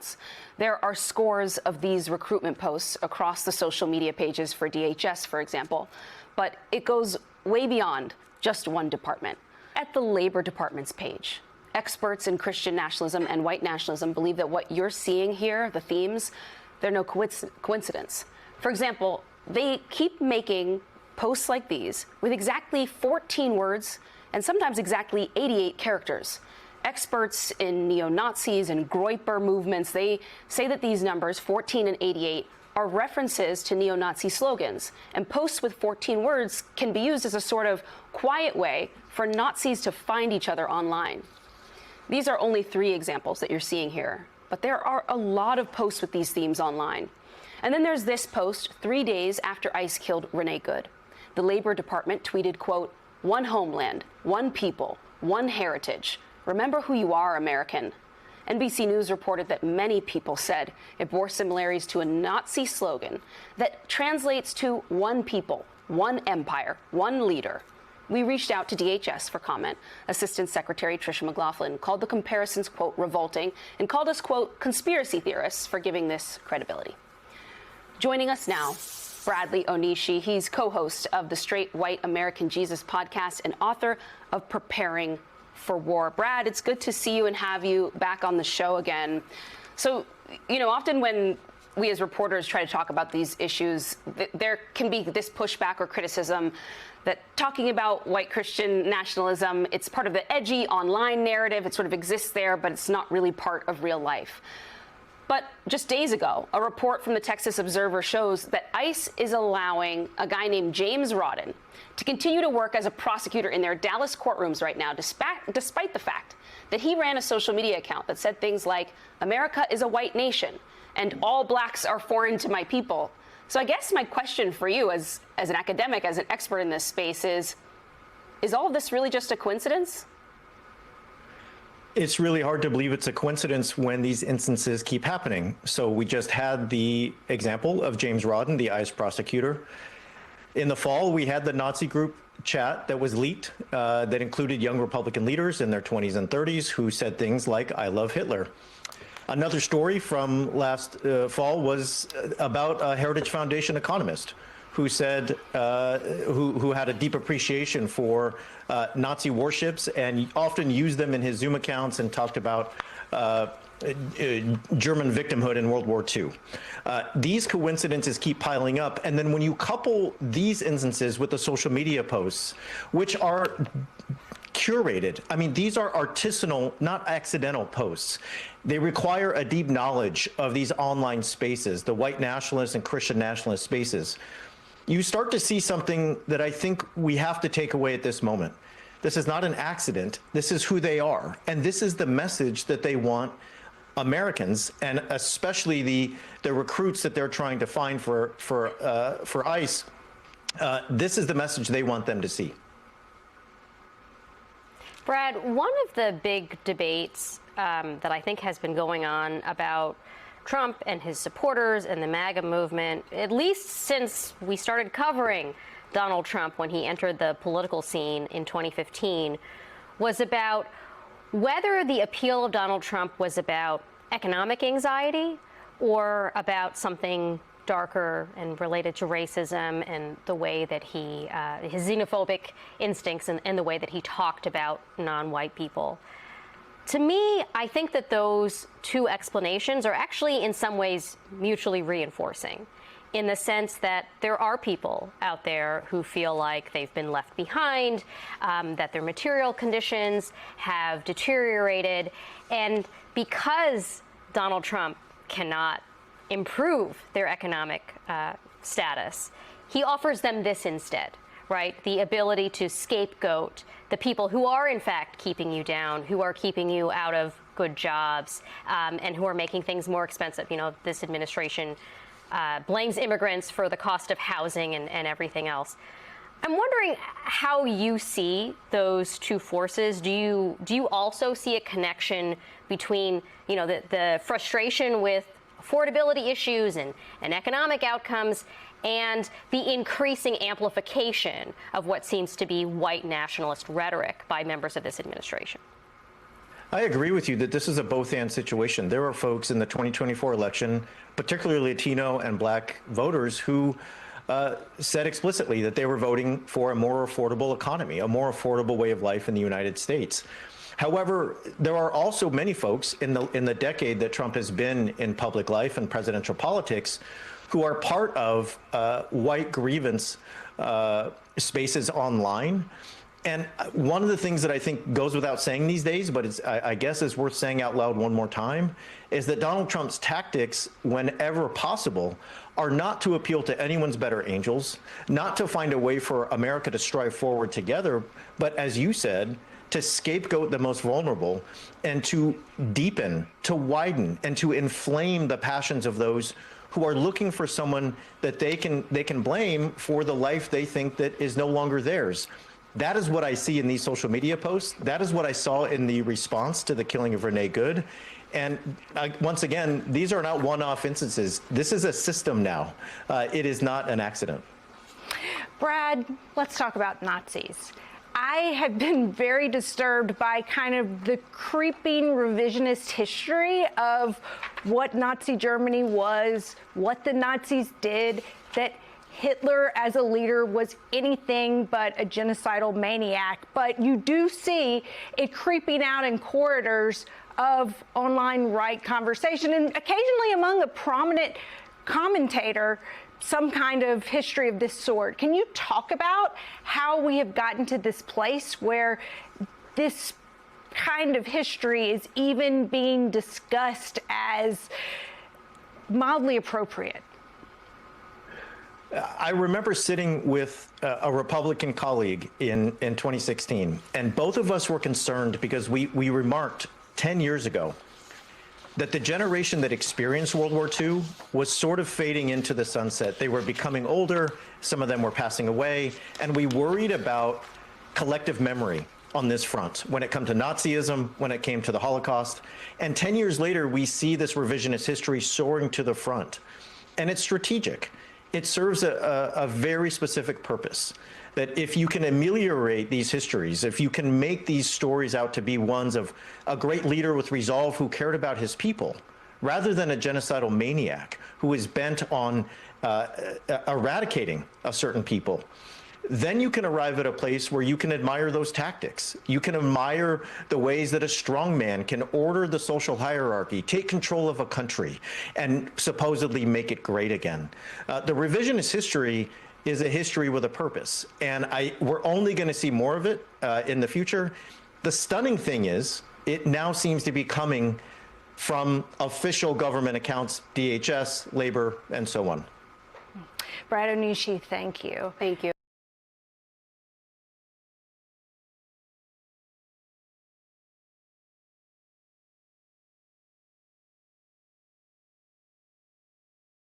accounts. There are scores of these recruitment posts across the social media pages for DHS, for example, but it goes way beyond just one department. At the Labor Department's page, experts in Christian nationalism and white nationalism believe that what you're seeing here, the themes, they're no coincidence. For example, they keep making posts like these with exactly 14 words and sometimes exactly 88 characters. Experts in neo-Nazis and Groyper movements, they say that these numbers, 14 and 88, are references to neo-Nazi slogans, and posts with 14 words can be used as a sort of quiet way for Nazis to find each other online. These are only 3 examples that you're seeing here, but there are a lot of posts with these themes online. And then there's this post 3 days after ICE killed Renee Good. The Labor Department tweeted, quote, "One homeland, one people, one heritage. Remember who you are, American." NBC News reported that many people said it bore similarities to a Nazi slogan that translates to one people, one empire, one leader. We reached out to DHS for comment. Assistant Secretary Tricia McLaughlin called the comparisons, quote, "revolting," and called us, quote, "conspiracy theorists" for giving this credibility. Joining us now, Bradley Onishi. He's co-host of the Straight White American Jesus podcast and author of Preparing for War. Brad, it's good to see you and have you back on the show again. So, often when we as reporters try to talk about these issues, there can be this pushback or criticism that talking about white Christian nationalism, it's part of the edgy online narrative. It sort of exists there, but it's not really part of real life. But just days ago, a report from the Texas Observer shows that ICE is allowing a guy named James Rawdon to continue to work as a prosecutor in their Dallas courtrooms right now, despite the fact that he ran a social media account that said things like, "America is a white nation," and "all blacks are foreign to my people." So I guess my question for you as an academic, as an expert in this space is all of this really just a coincidence? It's really hard to believe it's a coincidence when these instances keep happening. So we just had the example of James Rawdon, the ICE prosecutor. In the fall, we had the Nazi group chat that was leaked that included young Republican leaders in their 20s and 30s who said things like, "I love Hitler." Another story from last fall was about a Heritage Foundation economist who said, who had a deep appreciation for Nazi warships and often used them in his Zoom accounts and talked about German victimhood in World War II. These coincidences keep piling up. And then when you couple these instances with the social media posts, which are curated, I mean, these are artisanal, not accidental posts. They require a deep knowledge of these online spaces, the white nationalist and Christian nationalist spaces. You start to see something that I think we have to take away at this moment. This is not an accident. This is who they are. And this is the message that they want Americans, and especially the recruits that they're trying to find for ICE. This is the message they want them to see. Brad, one of the big debates that I think has been going on about Trump and his supporters and the MAGA movement, at least since we started covering Donald Trump when he entered the political scene in 2015, was about whether the appeal of Donald Trump was about economic anxiety or about something darker and related to racism and the way that he, his xenophobic instincts and the way that he talked about non-white people. To me, I think that those two explanations are actually in some ways mutually reinforcing, in the sense that there are people out there who feel like they've been left behind, that their material conditions have deteriorated, and because Donald Trump cannot improve their economic status, he offers them this instead, right? The ability to scapegoat the people who are in fact keeping you down, who are keeping you out of good jobs, and who are making things more expensive. You know, this administration blames immigrants for the cost of housing and everything else. I'm wondering how you see those two forces. Do you also see a connection between, you know, the frustration with affordability issues and economic outcomes and the increasing amplification of what seems to be white nationalist rhetoric by members of this administration? I agree with you that this is a both-and situation. There are folks in the 2024 election, particularly Latino and Black voters, who said explicitly that they were voting for a more affordable economy, a more affordable way of life in the United States. However, there are also many folks in the decade that Trump has been in public life and presidential politics who are part of white grievance spaces online. And one of the things that I think goes without saying these days, but I guess is worth saying out loud one more time, is that Donald Trump's tactics, whenever possible, are not to appeal to anyone's better angels, not to find a way for America to strive forward together, but as you said, to scapegoat the most vulnerable and to deepen, to widen, and to inflame the passions of those who are looking for someone that they can blame for the life they think that is no longer theirs. That is what I see in these social media posts. That is what I saw in the response to the killing of Renee Good. And once again, these are not one-off instances. This is a system now. It is not an accident. Brad, let's talk about Nazis. I have been very disturbed by kind of the creeping revisionist history of what Nazi Germany was, what the Nazis did, that Hitler as a leader was anything but a genocidal maniac. But you do see it creeping out in corridors of online right conversation, and occasionally among a prominent commentator, some kind of history of this sort. Can you talk about how we have gotten to this place where this kind of history is even being discussed as mildly appropriate? I remember sitting with a Republican colleague in 2016, and both of us were concerned because we remarked 10 years ago that the generation that experienced World War II was sort of fading into the sunset. They were becoming older, some of them were passing away, and we worried about collective memory on this front when it came to Nazism, when it came to the Holocaust. And 10 years later, we see this revisionist history soaring to the front. And it's strategic. It serves a very specific purpose, that if you can ameliorate these histories, if you can make these stories out to be ones of a great leader with resolve who cared about his people, rather than a genocidal maniac who is bent on eradicating a certain people, then you can arrive at a place where you can admire those tactics. You can admire the ways that a strong man can order the social hierarchy, take control of a country, and supposedly make it great again. The revisionist history is a history with a purpose, and we're only going to see more of it in the future. The stunning thing is, it now seems to be coming from official government accounts, DHS, labor, and so on. Brad Onishi, thank you. Thank you.